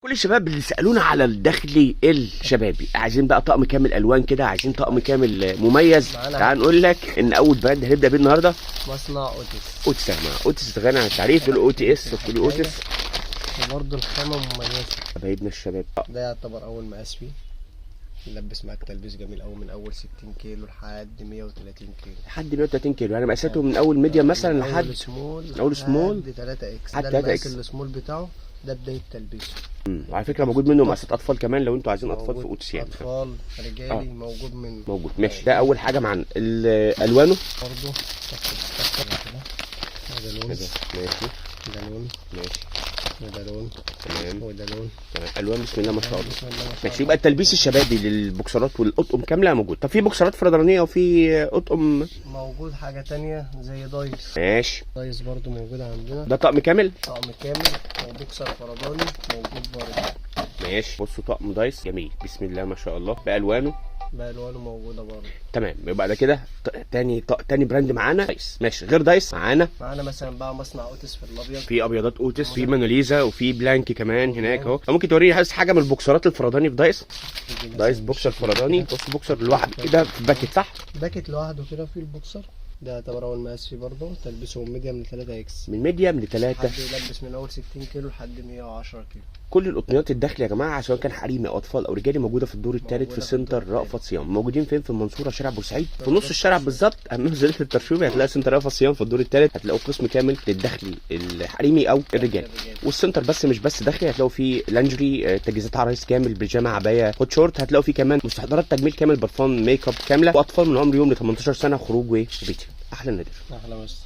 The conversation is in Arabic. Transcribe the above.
كل الشباب اللي سالونا على الداخلي الشبابي عايزين بقى طقم كامل الوان كده، عايزين طقم كامل مميز. تعال نقول لك ان اول براند هنبدا بيه النهارده مصنع اوتس. اوتس يا جماعه. اوتس غني عن التعريف، دول او تي اس وكل اوتس. وبرضه الخامه مميزه. حبايبنا الشباب ده يعتبر اول مقاس فيه، يلبس معاك تلبيس جميل قوي من اول 60 كيلو لحد 130 كيلو. لحد 130 كيلو، يعني مقاساته من اول ميديم مثلا لحد اول سمول لحد 3 اكس. لحد ده 3 المقاس اكس. السمول بتاعه، ده بدايه تلبيسه. وعلى فكره موجود منه مقاسات اطفال كمان لو انتوا عايزين اطفال في موجود اوتس يعني. اطفال رجالي موجود منه. موجود ماشي. ده اول حاجه معانا الوانه برضه ده لون، ماشي ده لون ماشي وده لون تمام وده لون. تمام. الوان بسم الله ما شاء الله. بسم الله ما شاء ماشي. الله. يبقى التلبيس الشبابي للبوكسرات والاطقم كامله موجود. طب في بوكسرات فردانيه وفي اطقم موجود حاجه تانية زي دايس. ماشي. دايس برضه موجود عندنا. ده طقم كامل طقم كامل وبوكسر فرداني موجود برضه. ماشي. بصوا طقم دايس جميل بسم الله ما شاء الله بالوانه بألوانه موجودة برضه. تمام. يبقى ده كده تاني براند معانا دايس. ماشي. غير دايس معانا مثلا بقى مصنع اوتس في الابيض. في ابيضات اوتس، في موناليزا، وفي بلانك كمان هناك اهو. ممكن توريني حاجه من البوكسرات الفرداني في دايس؟ دايس بوكسر فرداني. بص بوكسر لوحده كده في باكيت صح؟ باكيت لوحده كده في البوكسر. ده يعتبر اول مقاس فيه برضه، تلبسه من ميديم ل 3 اكس. من ميديم ل 3. حد يلبس من اول 60 كيلو لحد 110 كيلو. كل القطنيات الداخلي يا جماعه سواء كان حريمي او اطفال او رجالي موجوده في الدور الثالث في سنتر رأفت صيام. موجودين فين؟ في المنصوره شارع بورسعيد في نص الشارع بالظبط امام زلة الترشيبي. هتلاقي سنتر رأفت صيام في الدور الثالث. هتلاقوا قسم كامل للداخلي الحريمي او الرجالي. والسنتر بس مش بس داخلي، هتلاقوا فيه لانجري، تجهيزات عرايس كامل، بيجامه، عبايه، هوت شورت. هتلاقوا فيه كمان مستحضرات تجميل كامل، برفان، ميك اب كامله، واطفال من عمر يوم ل 18 سنه، خروج وبيتي. احلى نادر. احلى بس.